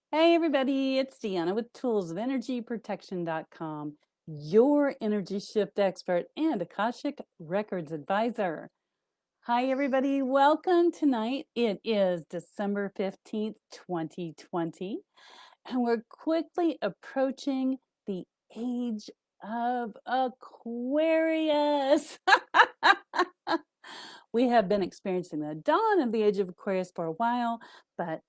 Hey everybody, it's Deanna with toolsofenergyprotection.com, your energy shift expert and Akashic Records advisor. Hi everybody, welcome tonight. It is December 15th, 2020, and we're quickly approaching the age of Aquarius. We have been experiencing the dawn of the age of Aquarius for a while, but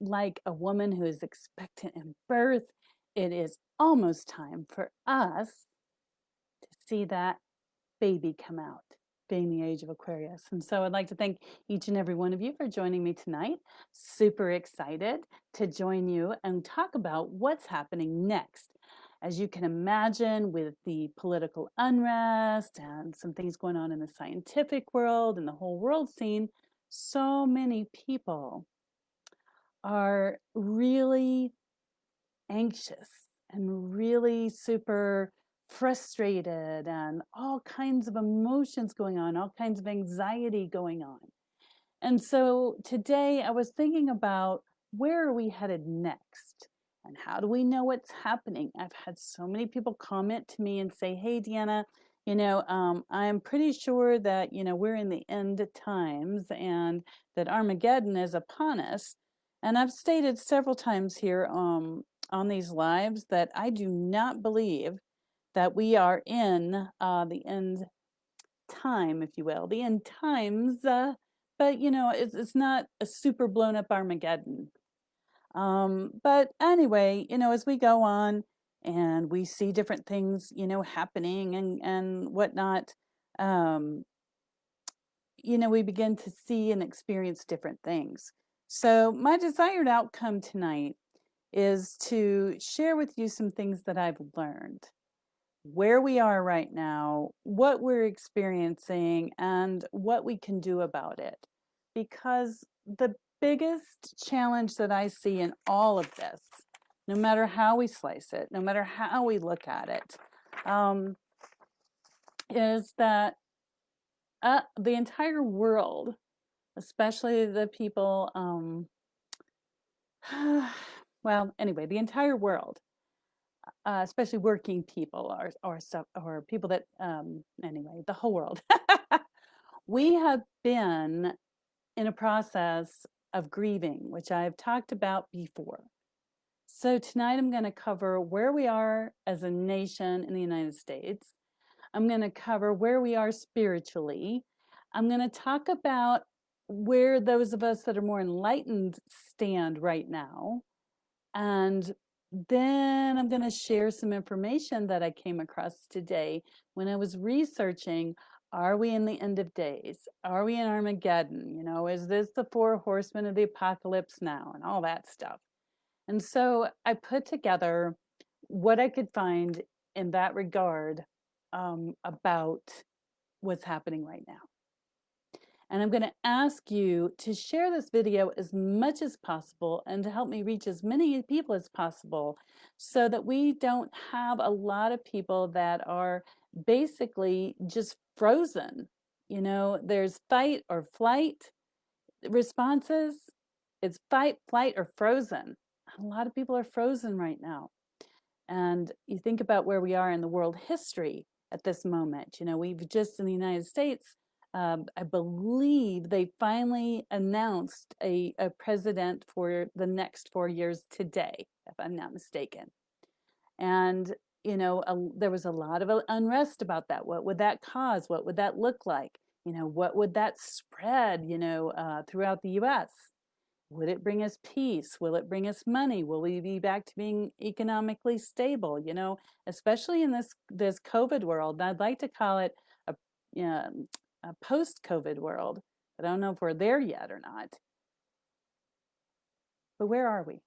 like a woman who is expectant in birth, it is almost time for us to see that baby come out, being the age of Aquarius. And so I'd like to thank each and every one of you for joining me tonight. Super excited to join you and talk about what's happening next. As you can imagine, with the political unrest and some things going on in the scientific world and the whole world scene, so many people are really anxious and really super frustrated and all kinds of emotions going on, all kinds of anxiety going on. And so today I was thinking about where are we headed next? And how do we know what's happening? I've had so many people comment to me and say, hey, Deanna, I'm pretty sure that, we're in the end times and that Armageddon is upon us. And I've stated several times here on these lives that I do not believe that we are in the end time, if you will, the end times. But it's not a super blown up Armageddon. But anyway, as we go on and we see different things, happening and whatnot, um, we begin to see and experience different things. So my desired outcome tonight is to share with you some things that I've learned, where we are right now, what we're experiencing, and what we can do about it. Because the biggest challenge that I see in all of this, no matter how we slice it, no matter how we look at it, is that the entire world, especially the people, well, anyway, the entire world, especially working people or people that anyway, the whole world. We have been in a process of grieving, which I've talked about before. So tonight I'm going to cover where we are as a nation in the United States. I'm going to cover where we are spiritually. I'm going to talk about where those of us that are more enlightened stand right now. And then I'm going to share some information that I came across today when I was researching, are we in the end of days? Are we in Armageddon? Is this the four horsemen of the apocalypse now? And all that stuff. And so I put together what I could find in that regard about what's happening right now. And I'm going to ask you to share this video as much as possible and to help me reach as many people as possible so that we don't have a lot of people that are basically just frozen. There's fight or flight responses. It's fight, flight, or frozen. A lot of people are frozen right now. And you think about where we are in the world history at this moment. We've just in the United States, I believe they finally announced a president for the next 4 years today, if I'm not mistaken. And, there was a lot of unrest about that. What would that cause? What would that look like? What would that spread, throughout the US? Would it bring us peace? Will it bring us money? Will we be back to being economically stable? Especially in this COVID world. I'd like to call it a, a post-COVID world, but I don't know if we're there yet or not. But where are we?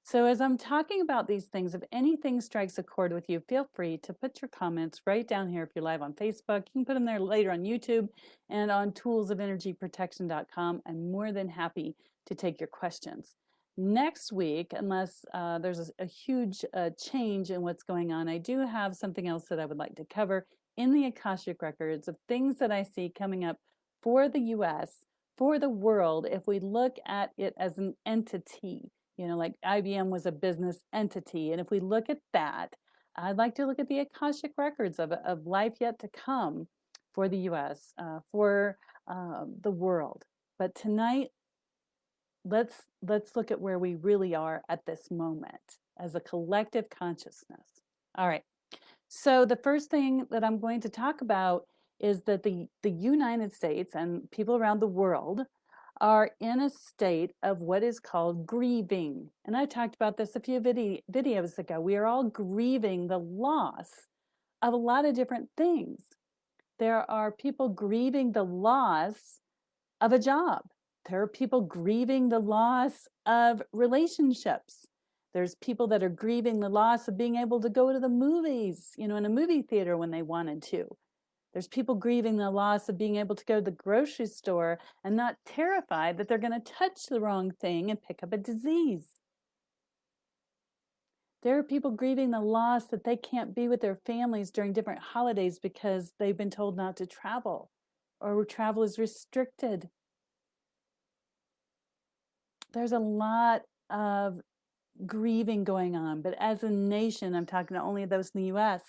So as I'm talking about these things, if anything strikes a chord with you, feel free to put your comments right down here if you're live on Facebook. You can put them there later on YouTube and on toolsofenergyprotection.com. I'm more than happy to take your questions. Next week, unless there's a huge change in what's going on, I do have something else that I would like to cover in the Akashic Records of things that I see coming up for the US for the world, if we look at it as an entity, like IBM was a business entity, and if we look at that, I'd like to look at the Akashic records of life yet to come for the US, for the world. But tonight, let's look at where we really are at this moment as a collective consciousness. All right. So the first thing that I'm going to talk about is that the United States and people around the world are in a state of what is called grieving. And I talked about this a few videos ago. We are all grieving the loss of a lot of different things. There are people grieving the loss of a job. There are people grieving the loss of relationships. There's people that are grieving the loss of being able to go to the movies, in a movie theater when they wanted to. There's people grieving the loss of being able to go to the grocery store and not terrified that they're going to touch the wrong thing and pick up a disease. There are people grieving the loss that they can't be with their families during different holidays because they've been told not to travel or travel is restricted. There's a lot of grieving going on, but as a nation, I'm talking to only those in the US,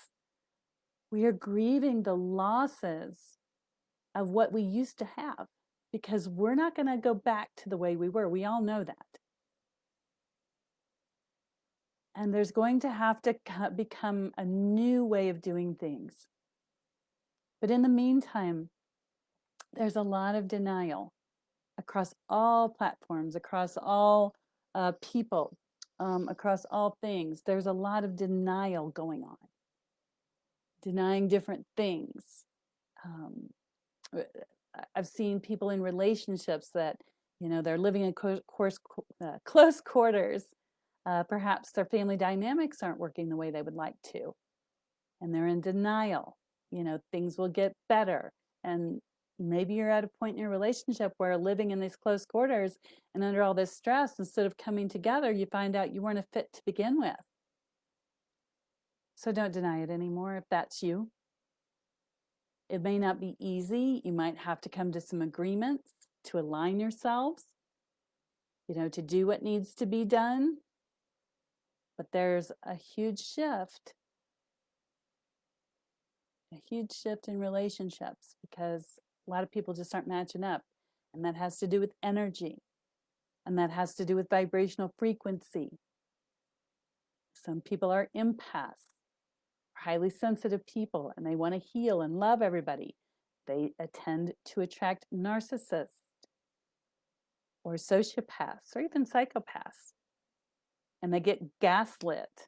we are grieving the losses of what we used to have because we're not going to go back to the way we were. We all know that. And there's going to have to become a new way of doing things. But in the meantime, there's a lot of denial across all platforms, across all people, across all things. There's a lot of denial going on, denying different things. I've seen people in relationships that, they're living in close quarters. Perhaps their family dynamics aren't working the way they would like to. And they're in denial. Things will get better. And maybe you're at a point in your relationship where living in these close quarters and under all this stress, instead of coming together, you find out you weren't a fit to begin with. So don't deny it anymore if that's you. It may not be easy. You might have to come to some agreements to align yourselves, to do what needs to be done. But there's a huge shift in relationships because a lot of people just aren't matching up. And that has to do with energy. And that has to do with vibrational frequency. Some people are empaths, highly sensitive people, and they want to heal and love everybody. They tend to attract narcissists or sociopaths or even psychopaths. And they get gaslit.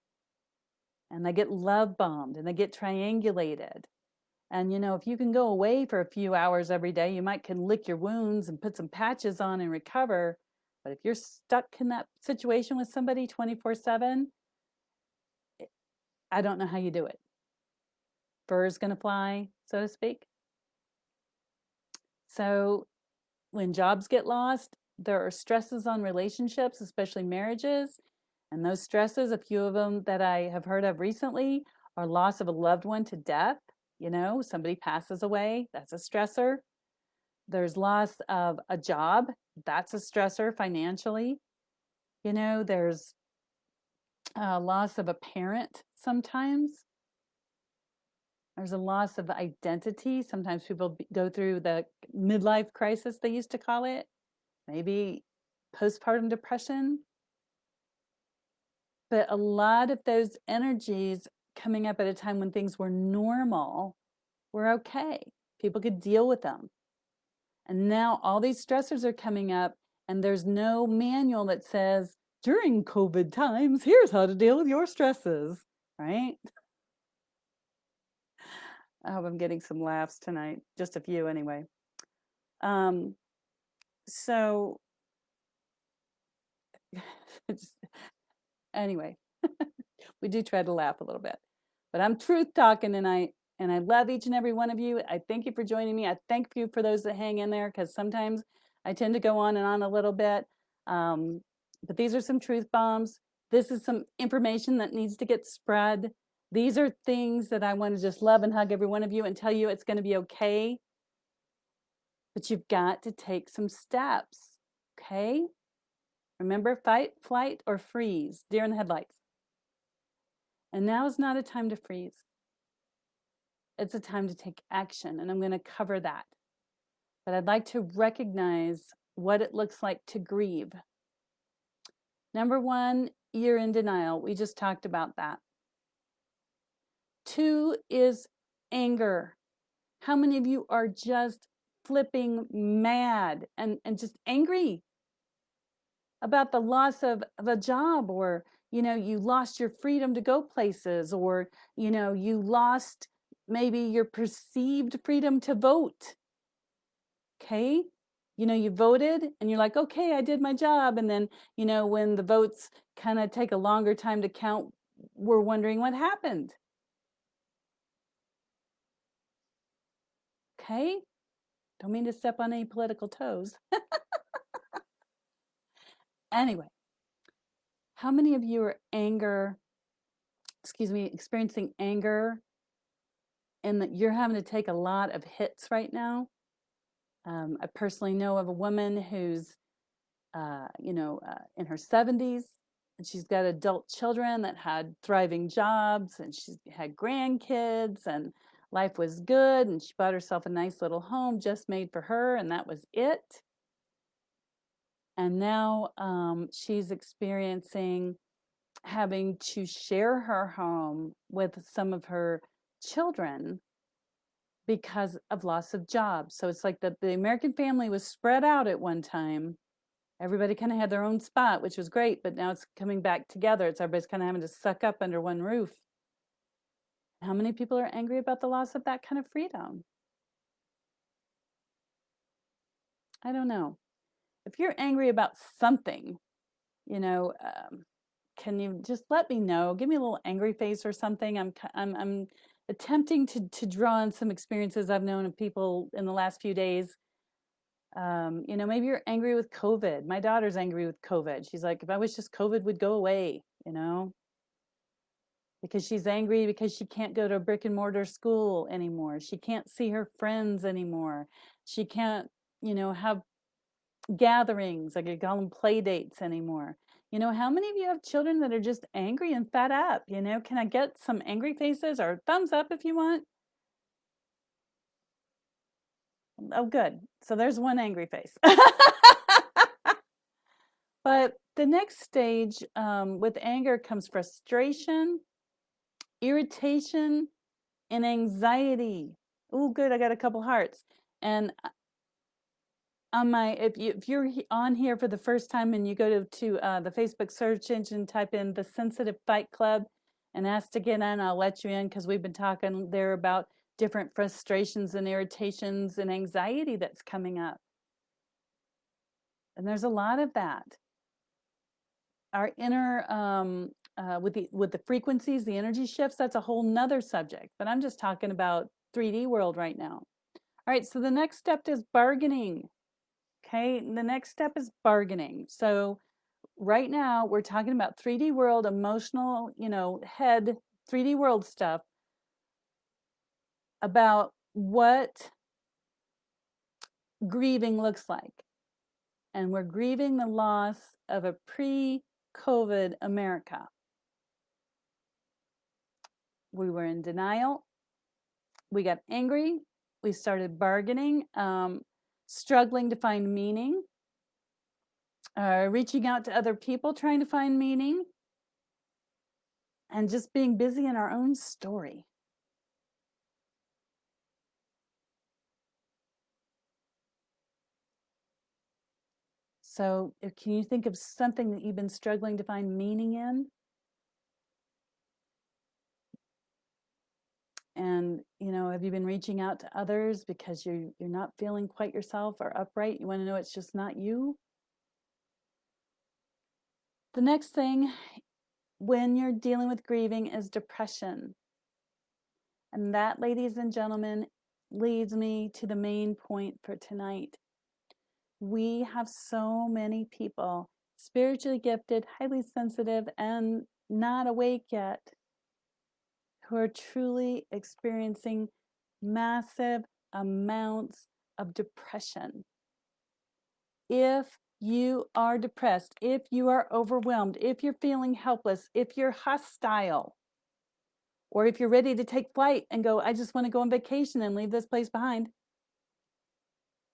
And they get love bombed and they get triangulated. And, if you can go away for a few hours every day, you might can lick your wounds and put some patches on and recover. But if you're stuck in that situation with somebody 24/7, I don't know how you do it. Fur's going to fly, so to speak. So when jobs get lost, there are stresses on relationships, especially marriages. And those stresses, a few of them that I have heard of recently, are loss of a loved one to death. Somebody passes away, that's a stressor. There's loss of a job, that's a stressor financially. There's loss of a parent sometimes. There's a loss of identity. Sometimes people go through the midlife crisis, they used to call it. Maybe postpartum depression. But a lot of those energies coming up at a time when things were normal were okay. People could deal with them. And now all these stressors are coming up and there's no manual that says, during COVID times, here's how to deal with your stresses, right? I hope I'm getting some laughs tonight, just a few anyway. So anyway, we do try to laugh a little bit, but I'm truth talking tonight. And I love each and every one of you. I thank you for joining me. I thank you for those that hang in there because sometimes I tend to go on and on a little bit. But these are some truth bombs. This is some information that needs to get spread. These are things that I want to just love and hug every one of you and tell you it's going to be okay. But you've got to take some steps, okay? Remember, fight, flight, or freeze, deer in the headlights. And now is not a time to freeze. It's a time to take action, and I'm going to cover that. But I'd like to recognize what it looks like to grieve. Number one, you're in denial. We just talked about that. 2 is anger. How many of you are just flipping mad and just angry about the loss of a job, or you lost your freedom to go places, or you lost maybe your perceived freedom to vote? Okay, you voted and you're like, okay, I did my job, and then when the votes kind of take a longer time to count, we're wondering what happened. Okay, don't mean to step on any political toes. Anyway, how many of you are experiencing anger, and that you're having to take a lot of hits right now? I personally know of a woman who's, in her 70s, and she's got adult children that had thriving jobs, and she had grandkids, and life was good, and she bought herself a nice little home just made for her, and that was it. And now she's experiencing having to share her home with some of her children because of loss of jobs. So it's like the American family was spread out at one time. Everybody kind of had their own spot, which was great, but now it's coming back together. It's everybody's kind of having to suck up under one roof. How many people are angry about the loss of that kind of freedom? I don't know. If you're angry about something, can you just let me know? Give me a little angry face or something. I'm attempting to draw on some experiences I've known of people in the last few days. Maybe you're angry with COVID. My daughter's angry with COVID. She's like, if I wish just COVID would go away, because she's angry because she can't go to a brick and mortar school anymore. She can't see her friends anymore. She can't, have gatherings, like I call them play dates, anymore. How many of you have children that are just angry and fed up? Can I get some angry faces or thumbs up if you want? Oh, good. So there's one angry face. But the next stage with anger comes frustration, irritation, and anxiety. Oh, good. I got a couple hearts. And on if you're on here for the first time and you go to the Facebook search engine, type in the Sensitive Fight Club and ask to get in, I'll let you in, because we've been talking there about different frustrations and irritations and anxiety that's coming up. And there's a lot of that. Our inner with the frequencies, the energy shifts, that's a whole nother subject, but I'm just talking about 3D world right now. All right, so the next step is bargaining. Okay, the next step is bargaining. So right now we're talking about 3D world, emotional, head 3D world stuff, about what grieving looks like. And we're grieving the loss of a pre-COVID America. We were in denial. We got angry. We started bargaining, struggling to find meaning, reaching out to other people, trying to find meaning, and just being busy in our own story. So can you think of something that you've been struggling to find meaning in? And, have you been reaching out to others because you're not feeling quite yourself or upright? You want to know it's just not you? The next thing when you're dealing with grieving is depression. And that, ladies and gentlemen, leads me to the main point for tonight. We have so many people, spiritually gifted, highly sensitive, and not awake yet, who are truly experiencing massive amounts of depression. If you are depressed, if you are overwhelmed, if you're feeling helpless, if you're hostile, or if you're ready to take flight and go, I just want to go on vacation and leave this place behind,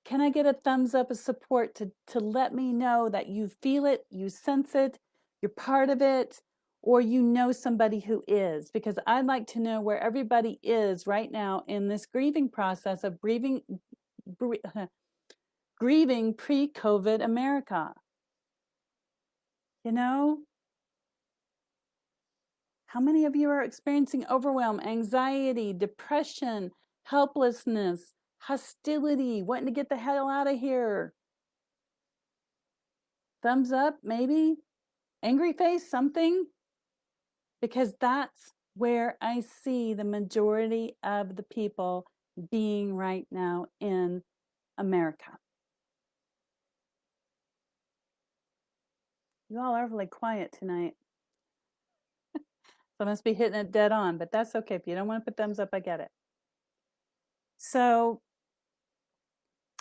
can I get a thumbs up of support to let me know that you feel it, you sense it, you're part of it, or you know somebody who is? Because I'd like to know where everybody is right now in this grieving process of grieving pre-COVID America. You know, how many of you are experiencing overwhelm, anxiety, depression, helplessness, hostility, wanting to get the hell out of here? Thumbs up, maybe? Angry face, something? Because that's where I see the majority of the people being right now in America. You all are really quiet tonight. So I must be hitting it dead on, but that's okay. If you don't want to put thumbs up, I get it. So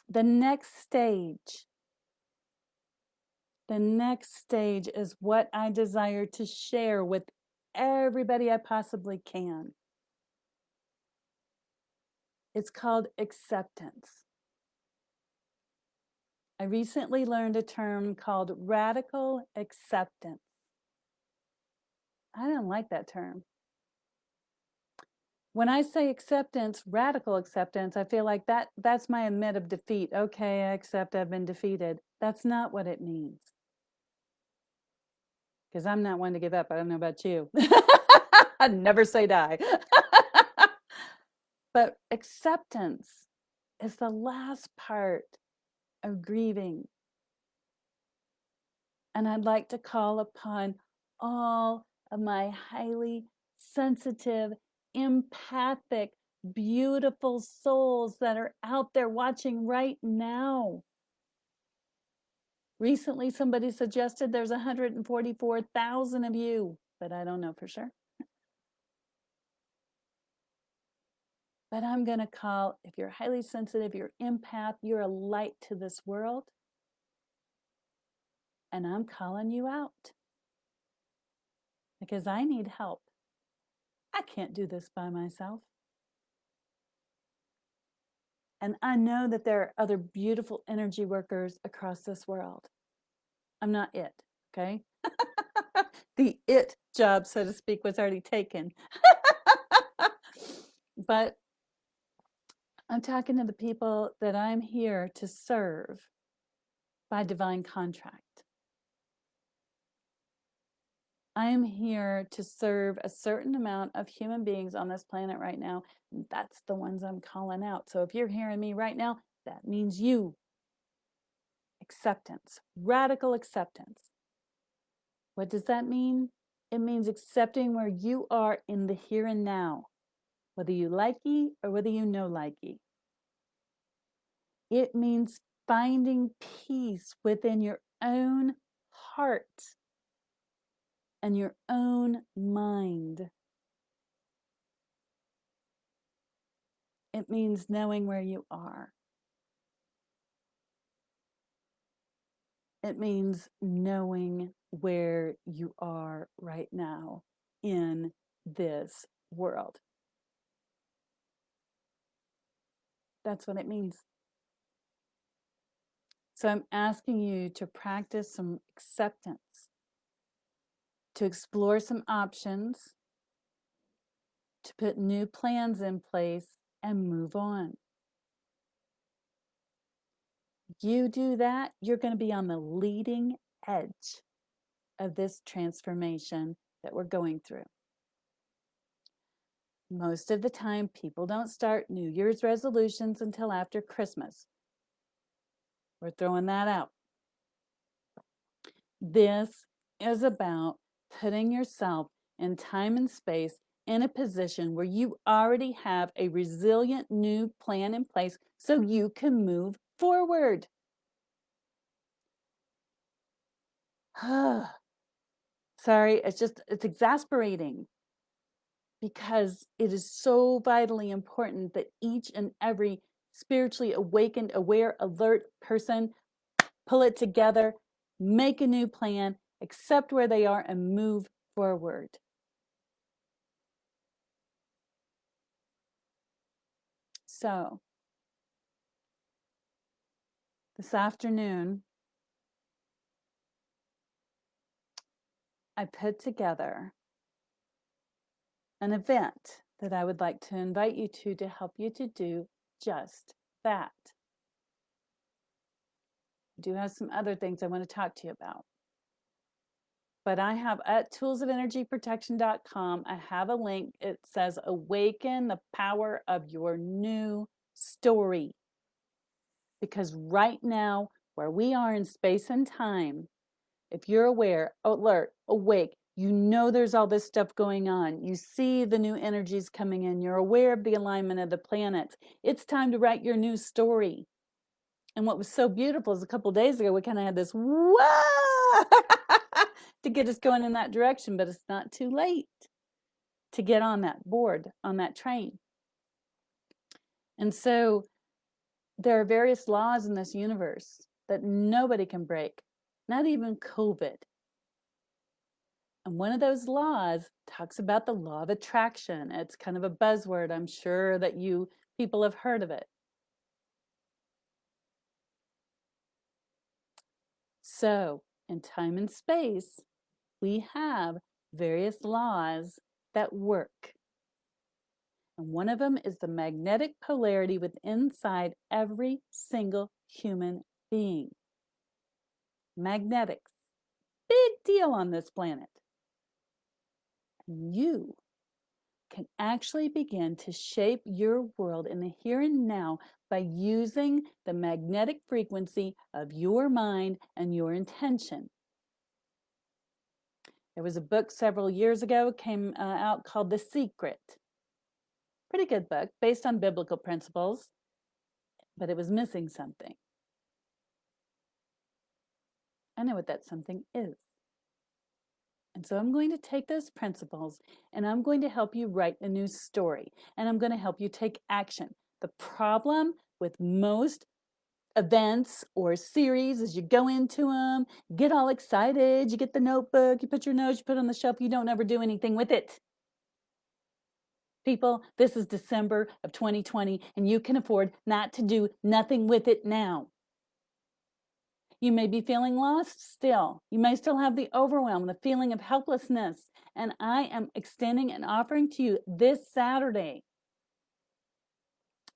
the next stage is what I desire to share with everybody I possibly can. It's called acceptance. I recently learned a term called radical acceptance. I don't like that term. When I say acceptance, radical acceptance, I feel like that's my admit of defeat. Okay, I accept I've been defeated. That's not what it means. Because I'm not one to give up. I don't know about you. Never say die. But acceptance is the last part of grieving. And I'd like to call upon all of my highly sensitive, empathic, beautiful souls that are out there watching right now. Recently, somebody suggested there's 144,000 of you, but I don't know for sure. But I'm going to call, if you're highly sensitive, you're empath, you're a light to this world. And I'm calling you out because I need help. I can't do this by myself. And I know that there are other beautiful energy workers across this world. I'm not it, okay? The it job, so to speak, was already taken. But I'm talking to the people that I'm here to serve by divine contract. I'm here to serve a certain amount of human beings on this planet right now. That's the ones I'm calling out. So if you're hearing me right now, that means you. Acceptance, radical acceptance. What does that mean? It means accepting where you are in the here and now, whether you likey or whether you no likey. It means finding peace within your own heart and your own mind. It means knowing where you are. It means knowing where you are right now in this world. That's what it means. So I'm asking you to practice some acceptance, to explore some options, to put new plans in place and move on. You do that, you're going to be on the leading edge of this transformation that we're going through. Most of the time, people don't start New Year's resolutions until after Christmas. We're throwing that out. This is about putting yourself in time and space in a position where you already have a resilient new plan in place so you can move forward. Sorry, it's exasperating because it is so vitally important that each and every spiritually awakened, aware, alert person, pull it together, make a new plan, accept where they are, and move forward. So, this afternoon, I put together an event that I would like to invite you to help you to do just that. I do have some other things I want to talk to you about. But I have at toolsofenergyprotection.com, I have a link. It says Awaken the Power of Your New Story. Because right now, where we are in space and time, if you're aware, alert, awake, you know there's all this stuff going on. You see the new energies coming in. You're aware of the alignment of the planets. It's time to write your new story. And what was so beautiful is a couple of days ago, we kind of had this whoa to get us going in that direction, but it's not too late to get on that board, on that train. And so there are various laws in this universe that nobody can break, not even COVID. And one of those laws talks about the law of attraction. It's kind of a buzzword. I'm sure that you people have heard of it. So, in time and space, we have various laws that work. And one of them is the magnetic polarity within inside every single human being. Magnetics. Big deal on this planet. You can actually begin to shape your world in the here and now by using the magnetic frequency of your mind and your intention. There was a book several years ago came out called The Secret. Pretty good book based on biblical principles, but it was missing something. I know what that something is. And so I'm going to take those principles and I'm going to help you write a new story. And I'm going to help you take action. The problem with most events or series is you go into them, get all excited, you get the notebook, you put your notes, you put it on the shelf, you don't ever do anything with it. People, this is December of 2020, and you can afford not to do nothing with it now. You may be feeling lost still. You may still have the overwhelm, the feeling of helplessness. And I am extending and offering to you this Saturday.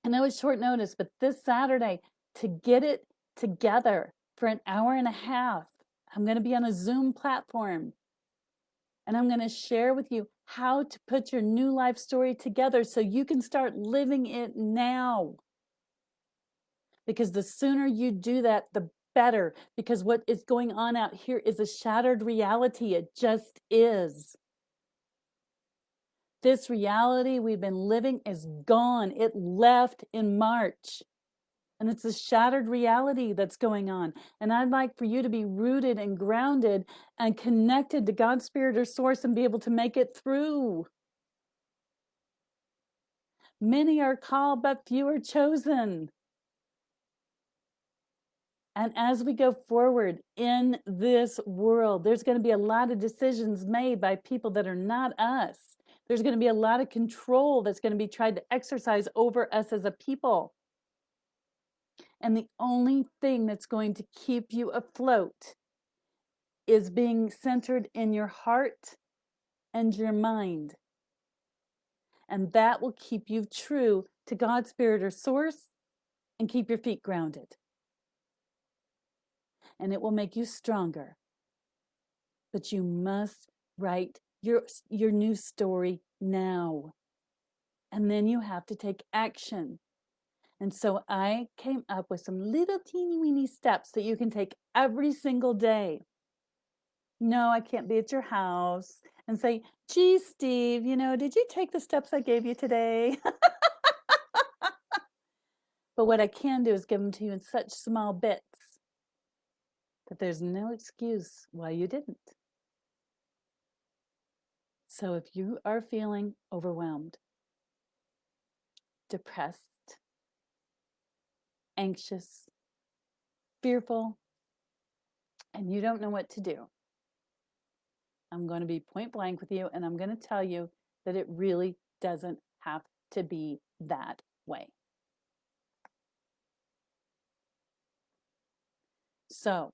I know it's short notice, but this Saturday to get it together for an hour and a half. I'm going to be on a Zoom platform. And I'm going to share with you how to put your new life story together so you can start living it now. Because the sooner you do that, the better. Because what is going on out here is a shattered reality. It just is. This reality we've been living is gone. It left in March. And it's a shattered reality that's going on. And I'd like for you to be rooted and grounded and connected to God's Spirit or Source and be able to make it through. Many are called, but few are chosen. And as we go forward in this world, there's going to be a lot of decisions made by people that are not us. There's going to be a lot of control that's going to be tried to exercise over us as a people. And the only thing that's going to keep you afloat is being centered in your heart and your mind. And that will keep you true to God's Spirit or Source and keep your feet grounded. And it will make you stronger. But you must write your new story now. And then you have to take action. And so I came up with some little teeny weeny steps that you can take every single day. No, I can't be at your house and say, gee, Steve, did you take the steps I gave you today? But what I can do is give them to you in such small bits that there's no excuse why you didn't. So if you are feeling overwhelmed, depressed, anxious, fearful, and you don't know what to do, I'm going to be point blank with you, and I'm going to tell you that it really doesn't have to be that way. So,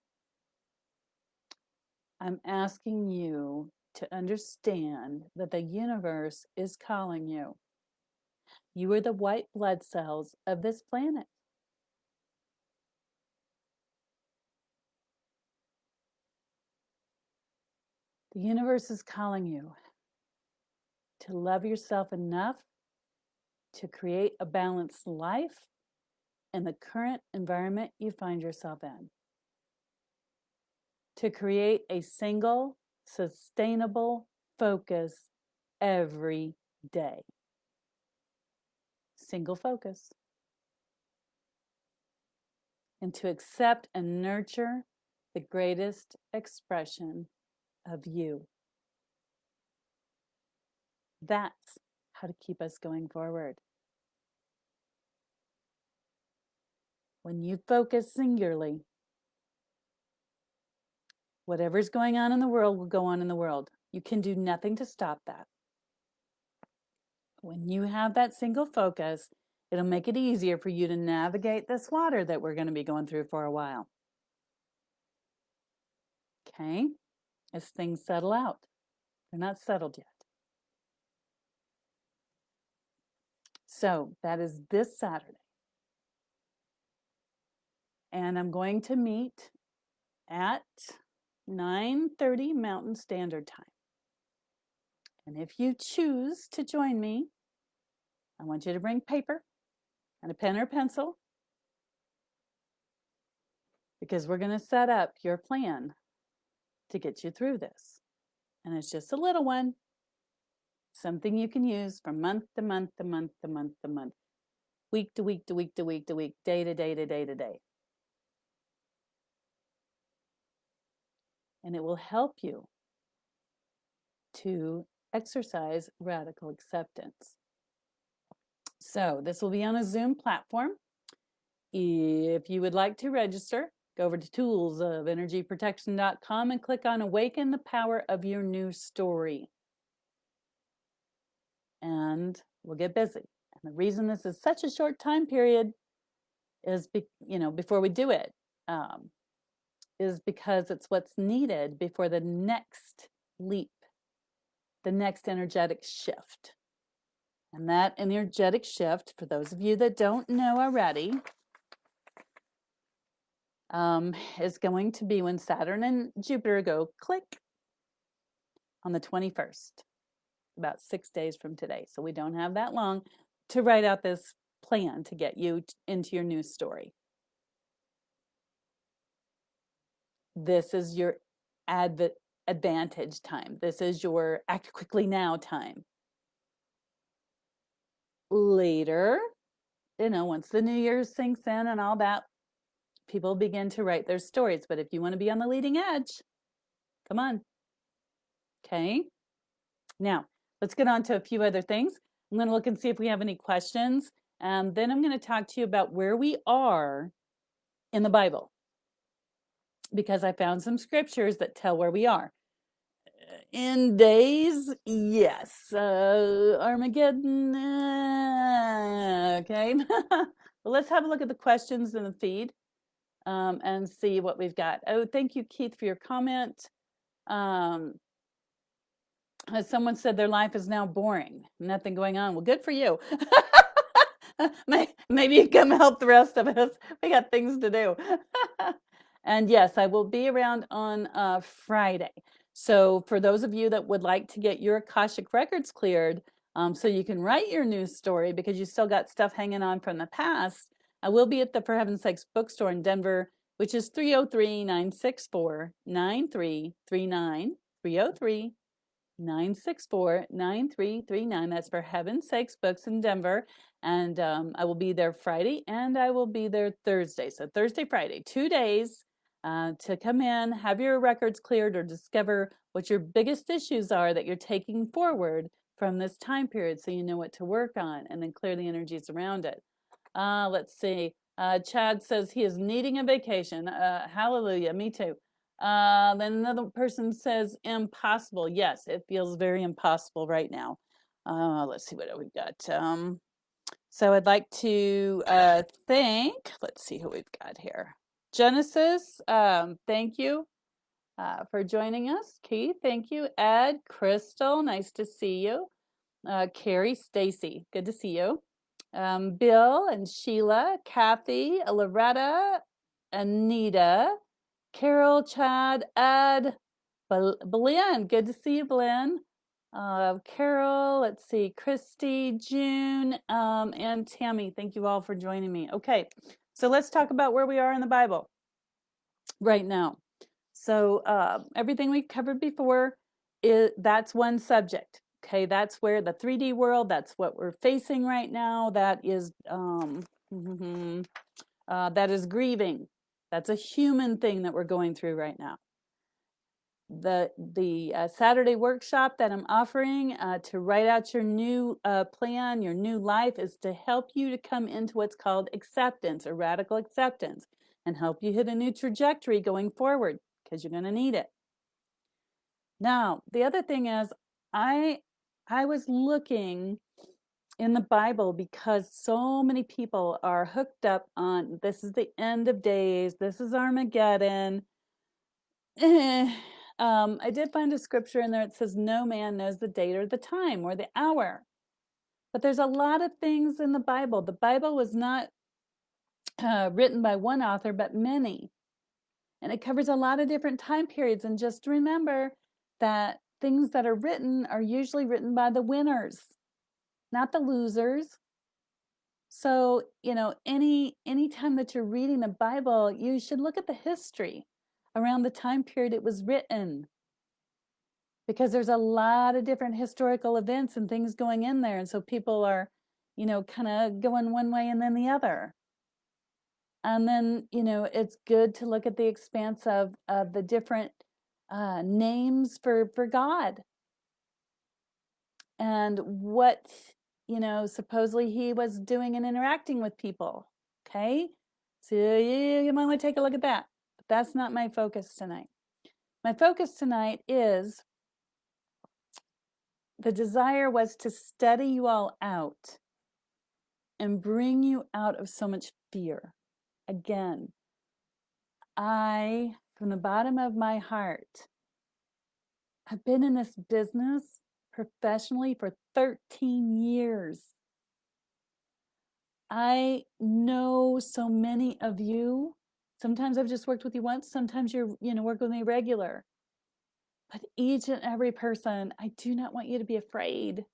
I'm asking you to understand that the universe is calling you. You are the white blood cells of this planet. The universe is calling you to love yourself enough to create a balanced life in the current environment you find yourself in. To create a single, sustainable focus every day. Single focus. And to accept and nurture the greatest expression of you. That's how to keep us going forward. When you focus singularly, whatever's going on in the world will go on in the world. You can do nothing to stop that. When you have that single focus, it'll make it easier for you to navigate this water that we're going to be going through for a while. Okay? As things settle out. They're not settled yet. So that is this Saturday. And I'm going to meet at 9:30 Mountain Standard Time. And if you choose to join me, I want you to bring paper and a pen or pencil, because we're going to set up your plan to get you through this. And it's just a little one, something you can use from month to month to month to month to month, week to week to week to week to week, day to day to day to day. And it will help you to exercise radical acceptance. So this will be on a Zoom platform. If you would like to register, go over to toolsofenergyprotection.com and click on Awaken the Power of Your New Story. And we'll get busy. And the reason this is such a short time period is, before we do it, is because it's what's needed before the next leap, the next energetic shift. And that energetic shift, for those of you that don't know already, is going to be when Saturn and Jupiter go click on the 21st, about 6 days from today. So we don't have that long to write out this plan to get you into your new story. This is your advantage time. This is your act quickly now time. Later, once the New Year's sinks in and all that, people begin to write their stories. But if you want to be on the leading edge, come on. Okay. Now, let's get on to a few other things. I'm going to look and see if we have any questions. And then I'm going to talk to you about where we are in the Bible, because I found some scriptures that tell where we are. In days, yes. Armageddon, okay. Well, let's have a look at the questions in the feed and see what we've got. Oh, thank you, Keith, for your comment. As someone said, their life is now boring. Nothing going on. Well, good for you. Maybe you come help the rest of us. We got things to do. And yes, I will be around on Friday. So for those of you that would like to get your Akashic records cleared, so you can write your new story because you still got stuff hanging on from the past, I will be at the For Heaven's Sakes bookstore in Denver, which is 303-964-9339, 303-964-9339. That's For Heaven's Sakes Books in Denver. And I will be there Friday and I will be there Thursday. So Thursday, Friday, 2 days to come in, have your records cleared, or discover what your biggest issues are that you're taking forward from this time period so you know what to work on, and then clear the energies around it. Let's see. Chad says he is needing a vacation. Hallelujah, me too. Then another person says impossible. Yes, it feels very impossible right now. Let's see what we got. So I'd like to thank, let's see who we've got here. Genesis, thank you for joining us. Keith, thank you. Ed, Crystal, nice to see you. Carrie, Stacy, good to see you. Bill and Sheila, Kathy, Loretta, Anita, Carol, Chad, Ed, Belen, good to see you, Belen. Carol, let's see, Christy, June, and Tammy, thank you all for joining me. Okay, so let's talk about where we are in the Bible right now. So everything we covered before, that's one subject. Okay, that's where the 3D world, that's what we're facing right now. That is that is grieving. That's a human thing that we're going through right now. The Saturday workshop that I'm offering to write out your new plan, your new life, is to help you to come into what's called acceptance or radical acceptance and help you hit a new trajectory going forward, because you're going to need it. Now, the other thing is, I was looking in the Bible because so many people are hooked up on this is the end of days, this is Armageddon. I did find a scripture in there that says no man knows the date or the time or the hour. But there's a lot of things in the Bible. The Bible was not written by one author, but many. And it covers a lot of different time periods. And just remember that things that are written are usually written by the winners, not the losers. So, any time that you're reading the Bible, you should look at the history around the time period it was written, because there's a lot of different historical events and things going in there. And so people are, kind of going one way and then the other. And then, it's good to look at the expanse of the different names for God and what, supposedly he was doing and interacting with people. Okay. So you might want to take a look at that. But that's not my focus tonight. My focus tonight is the desire was to study you all out and bring you out of so much fear. Again, from the bottom of my heart, I've been in this business professionally for 13 years. I know so many of you. Sometimes I've just worked with you once. Sometimes you're, work with me regular. But each and every person, I do not want you to be afraid.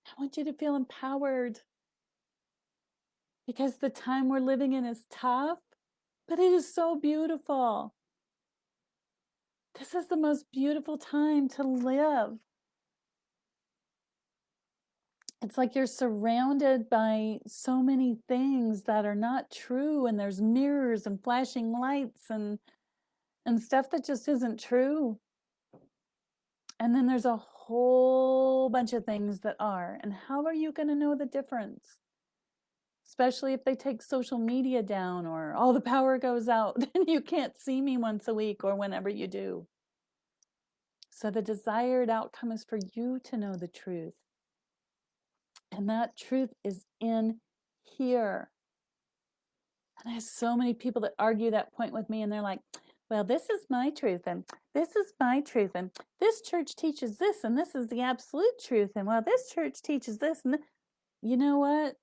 I want you to feel empowered, because the time we're living in is tough, but it is so beautiful. This is the most beautiful time to live. It's like you're surrounded by so many things that are not true, and there's mirrors and flashing lights and stuff that just isn't true. And then there's a whole bunch of things that are. And how are you going to know the difference? Especially if they take social media down or all the power goes out and you can't see me once a week or whenever you do. So the desired outcome is for you to know the truth. And that truth is in here. And I have so many people that argue that point with me, and they're like, well, this is my truth, and this is my truth, and this church teaches this, and this is the absolute truth, and well, this church teaches this, and you know what?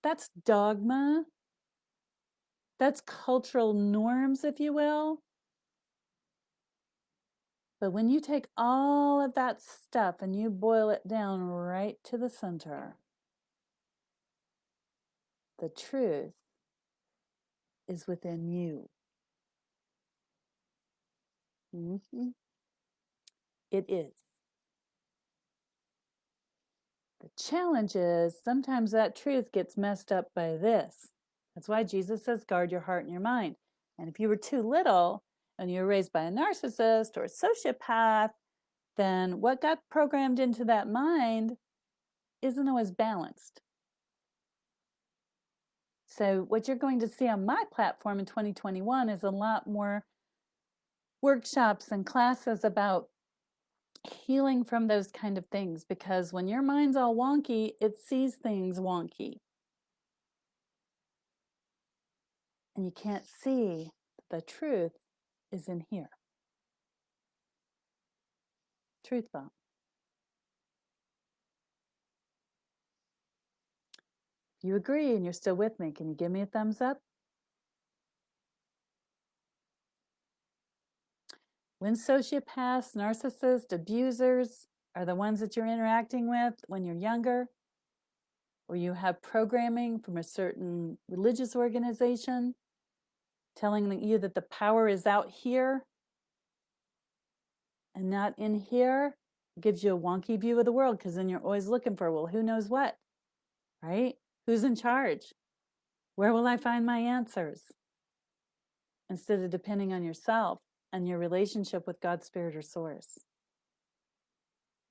That's dogma. That's cultural norms, if you will. But when you take all of that stuff and you boil it down right to the center, the truth is within you. Mm-hmm. It is. The challenge is sometimes that truth gets messed up by this. That's why Jesus says, guard your heart and your mind. And if you were too little and you were raised by a narcissist or a sociopath, then what got programmed into that mind isn't always balanced. So what you're going to see on my platform in 2021 is a lot more workshops and classes about healing from those kind of things, because when your mind's all wonky, it sees things wonky. And you can't see the truth is in here. Truth bomb. If you agree and you're still with me, can you give me a thumbs up? When sociopaths, narcissists, abusers are the ones that you're interacting with when you're younger, or you have programming from a certain religious organization telling you that the power is out here and not in here, it gives you a wonky view of the world, because then you're always looking for, well, who knows what, right? Who's in charge? Where will I find my answers? Instead of depending on yourself and your relationship with God, Spirit, or Source.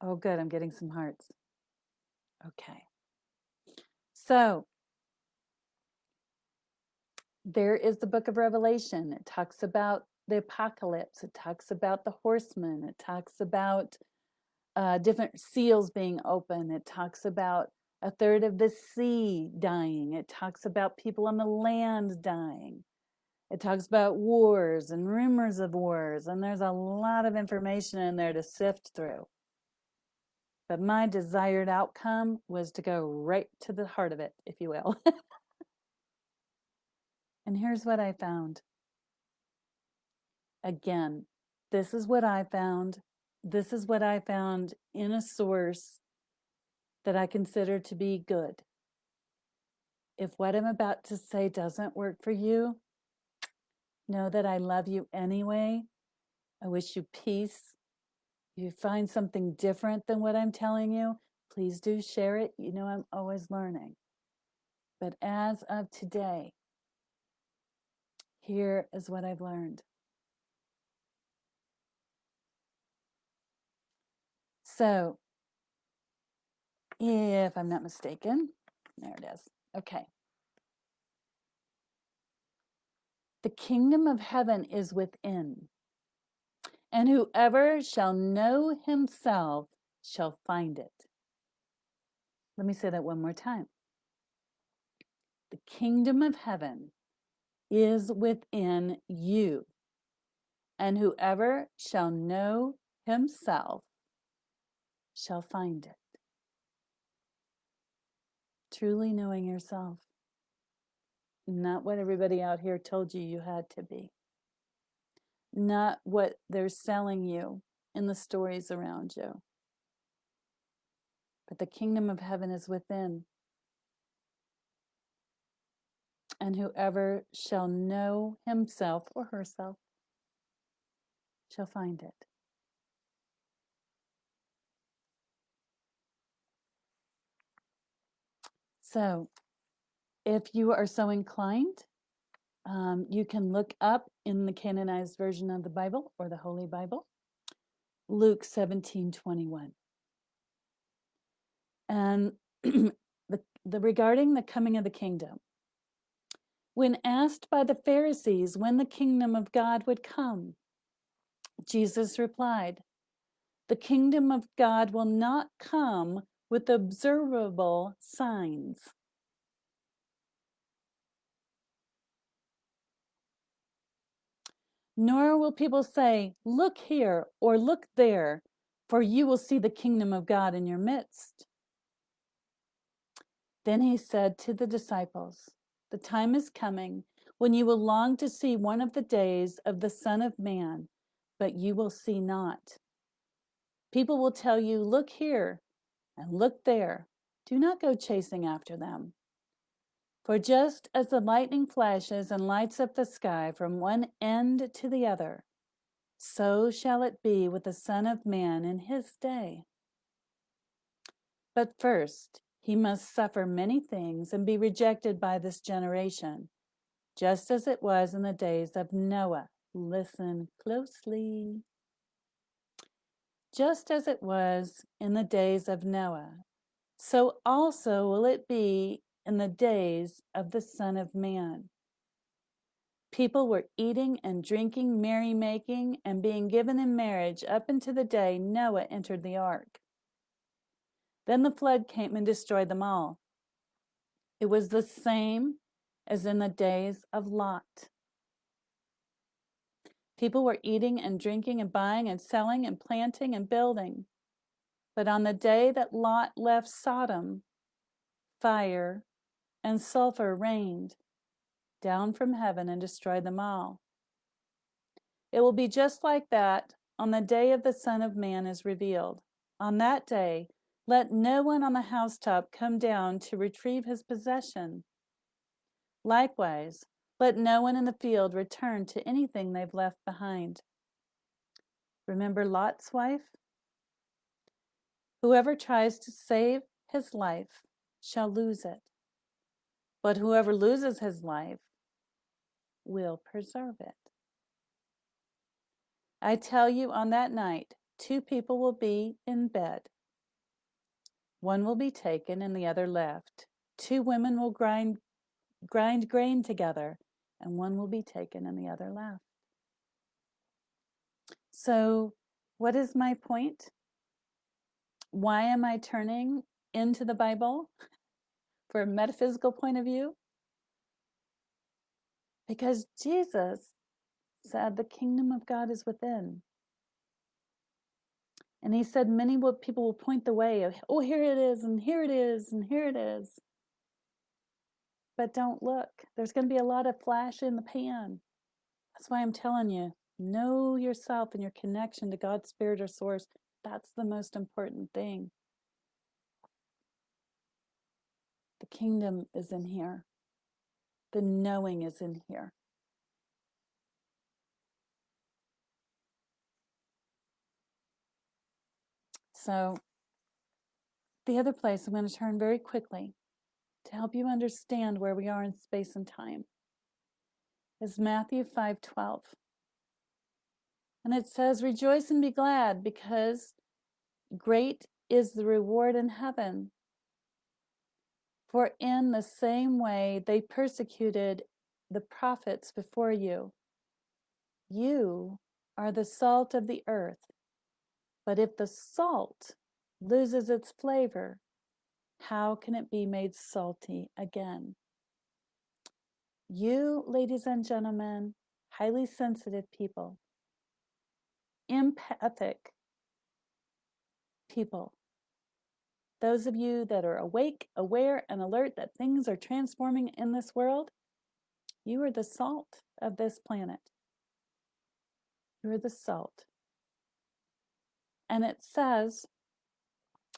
Oh, good. I'm getting some hearts. Okay. So there is the book of Revelation. It talks about the apocalypse. It talks about the horsemen. It talks about different seals being open. It talks about a third of the sea dying. It talks about people on the land dying. It talks about wars and rumors of wars. And there's a lot of information in there to sift through. But my desired outcome was to go right to the heart of it, if you will. And here's what I found. Again, this is what I found. This is what I found in a source that I consider to be good. If what I'm about to say doesn't work for you, know that I love you anyway. I wish you peace. If you find something different than what I'm telling you, please do share it. You know, I'm always learning. But as of today, here is what I've learned. So, if I'm not mistaken, there it is. Okay. The kingdom of heaven is within, and whoever shall know himself shall find it. Let me say that one more time. The kingdom of heaven is within you, and whoever shall know himself shall find it. Truly knowing yourself, not what everybody out here told you you had to be, not what they're selling you in the stories around you, but the kingdom of heaven is within. And whoever shall know himself or herself shall find it. So, if you are so inclined, you can look up in the canonized version of the Bible or the Holy Bible, Luke 17:21. And regarding the coming of the kingdom. When asked by the Pharisees when the kingdom of God would come, Jesus replied, "The kingdom of God will not come with observable signs." Nor will people say, "Look here," or "Look there," for you will see the kingdom of God in your midst. Then he said to the disciples, "The time is coming when you will long to see one of the days of the Son of Man, but you will see not. People will tell you, 'Look here,' and 'Look there.' Do not go chasing after them. For just as the lightning flashes and lights up the sky from one end to the other, so shall it be with the Son of Man in his day. But first, he must suffer many things and be rejected by this generation, just as it was in the days of Noah." Listen closely. "Just as it was in the days of Noah, so also will it be in the days of the Son of Man. People were eating and drinking, merrymaking, and being given in marriage up until the day Noah entered the ark. Then the flood came and destroyed them all. It was the same as in the days of Lot. People were eating and drinking and buying and selling and planting and building. But on the day that Lot left Sodom, fire and sulfur rained down from heaven and destroyed them all. It will be just like that on the day of the Son of Man is revealed. On that day, let no one on the housetop come down to retrieve his possession. Likewise, let no one in the field return to anything they've left behind. Remember Lot's wife? Whoever tries to save his life shall lose it, but whoever loses his life will preserve it. I tell you, on that night, 2 people will be in bed. One will be taken and the other left. 2 women will grind grain together, and one will be taken and the other left. So, what is my point? Why am I turning into the Bible for a metaphysical point of view? Because Jesus said the kingdom of God is within. And he said many people will point the way of, oh, here it is, and here it is, and here it is. But don't look. There's going to be a lot of flash in the pan. That's why I'm telling you, know yourself and your connection to God's spirit or source. That's the most important thing. The kingdom is in here. The knowing is in here. So the other place I'm going to turn very quickly to help you understand where we are in space and time is Matthew 5:12. And it says, rejoice and be glad, because great is the reward in heaven. For in the same way they persecuted the prophets before you. You are the salt of the earth. But if the salt loses its flavor, how can it be made salty again? You, ladies and gentlemen, highly sensitive people, empathic people, those of you that are awake, aware, and alert that things are transforming in this world, you are the salt of this planet. You're the salt. And it says,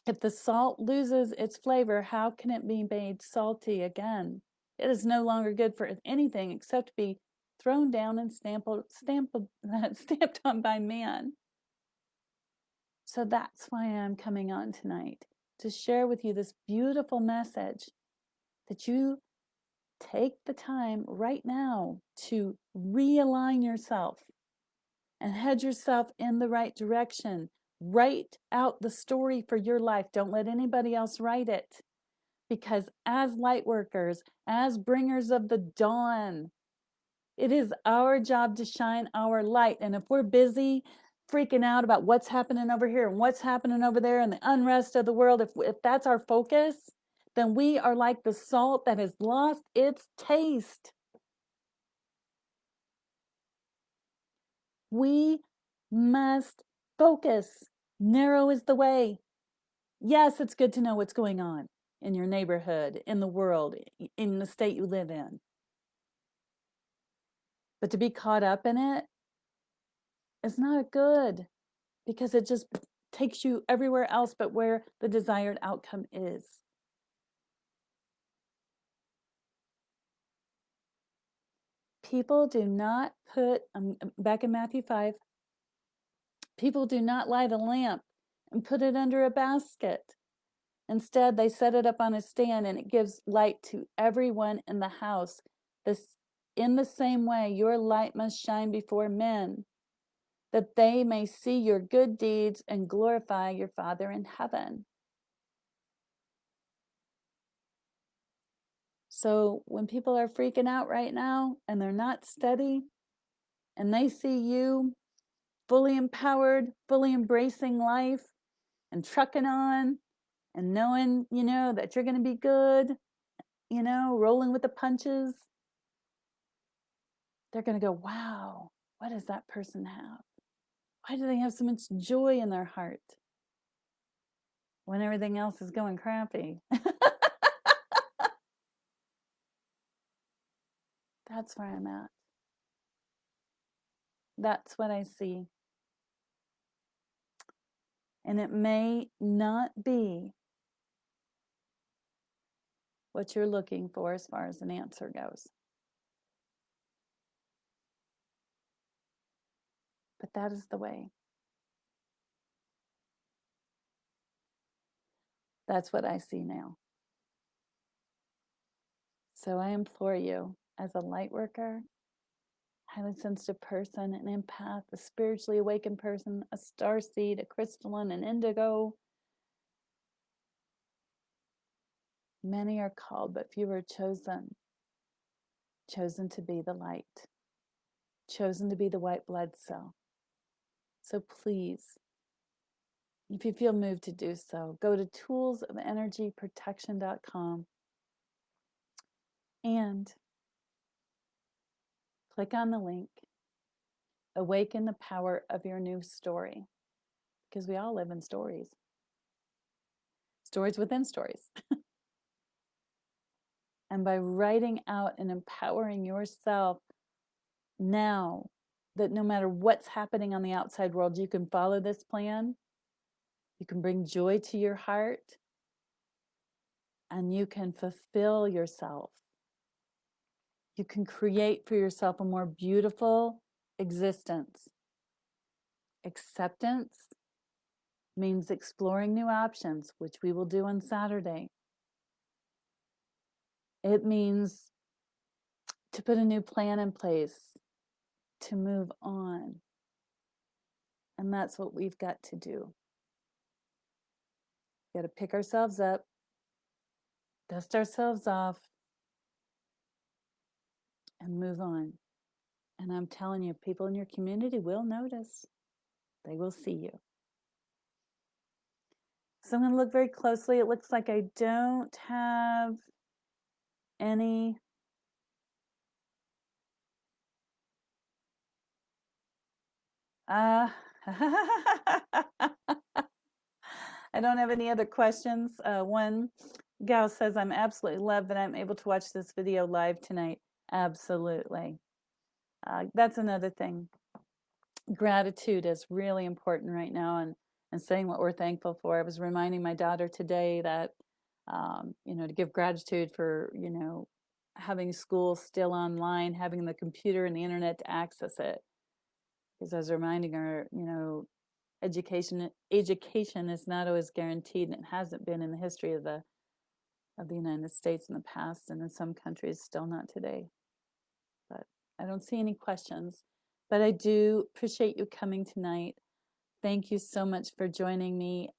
if the salt loses its flavor, how can it be made salty again? It is no longer good for anything except to be thrown down and stamped on by man. So that's why I'm coming on tonight, to share with you this beautiful message that you take the time right now to realign yourself and head yourself in the right direction. Write out the story for your life. Don't let anybody else write it. Because as light workers, as bringers of the dawn, it is our job to shine our light. And if we're busy freaking out about what's happening over here and what's happening over there and the unrest of the world, if that's our focus, then we are like the salt that has lost its taste. We must focus. Narrow is the way. Yes, it's good to know what's going on in your neighborhood, in the world, in the state you live in. But to be caught up in it is not good, because it just takes you everywhere else but where the desired outcome is. People do not put, back in Matthew 5, people do not light a lamp and put it under a basket. Instead, they set it up on a stand, and it gives light to everyone in the house. In the same way, your light must shine before men, that they may see your good deeds and glorify your Father in heaven. So when people are freaking out right now and they're not steady and they see you fully empowered, fully embracing life and trucking on and knowing, that you're going to be good, rolling with the punches, they're going to go, wow, what does that person have? Why do they have so much joy in their heart when everything else is going crappy? That's where I'm at. That's what I see. And it may not be what you're looking for as far as an answer goes. But that is the way. That's what I see now. So I implore you, as a light worker, highly sensitive person, an empath, a spiritually awakened person, a starseed, a crystalline, an indigo. Many are called, but few are chosen. Chosen to be the light. Chosen to be the white blood cell. So please, if you feel moved to do so, go to toolsofenergyprotection.com and click on the link, Awaken the Power of Your New Story, because we all live in stories. Stories within stories. And by writing out and empowering yourself now, that no matter what's happening on the outside world, you can follow this plan, you can bring joy to your heart, and you can fulfill yourself. You can create for yourself a more beautiful existence. Acceptance means exploring new options, which we will do on Saturday. It means to put a new plan in place, to move on. And that's what we've got to do. We've got to pick ourselves up, dust ourselves off, and move on. And I'm telling you, people in your community will notice. They will see you. So I'm going to look very closely. It looks like I don't have any I don't have any other questions. One gal says, I'm absolutely love that I'm able to watch this video live tonight. Absolutely. That's another thing. Gratitude is really important right now, and saying what we're thankful for. I was reminding my daughter today that, to give gratitude for, having school still online, having the computer and the internet to access it. Because I was reminding her, education is not always guaranteed, and it hasn't been in the history of the United States in the past, and in some countries still not today. But I don't see any questions, but I do appreciate you coming tonight. Thank you so much for joining me.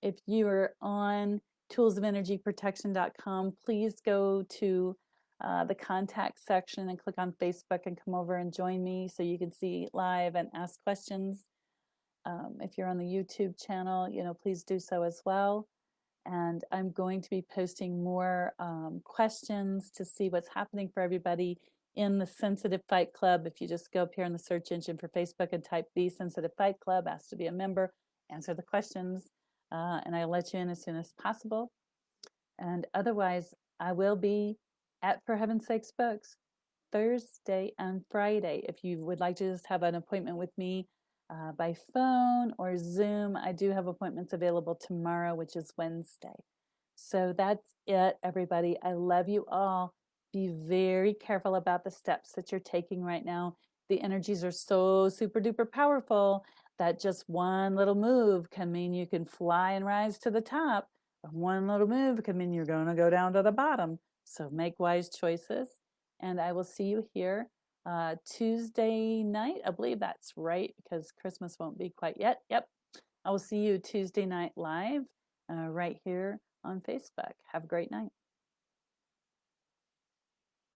If you are on toolsofenergyprotection.com, please go to the contact section and click on Facebook and come over and join me so you can see live and ask questions. If you're on the YouTube channel, please do so as well. And I'm going to be posting more questions to see what's happening for everybody in the Sensitive Fight Club. If you just go up here in the search engine for Facebook and type the Sensitive Fight Club, ask to be a member, answer the questions, and I'll let you in as soon as possible. And otherwise, I will be at For Heaven's Sakes Books Thursday and Friday. If you would like to just have an appointment with me by phone or Zoom, I do have appointments available tomorrow, which is Wednesday. So that's it, everybody. I love you all. Be very careful about the steps that you're taking right now. The energies are so super duper powerful that just one little move can mean you can fly and rise to the top. One little move can mean you're going to go down to the bottom. So make wise choices. And I will see you here Tuesday night. I believe that's right, because Christmas won't be quite yet. Yep. I will see you Tuesday night live right here on Facebook. Have a great night.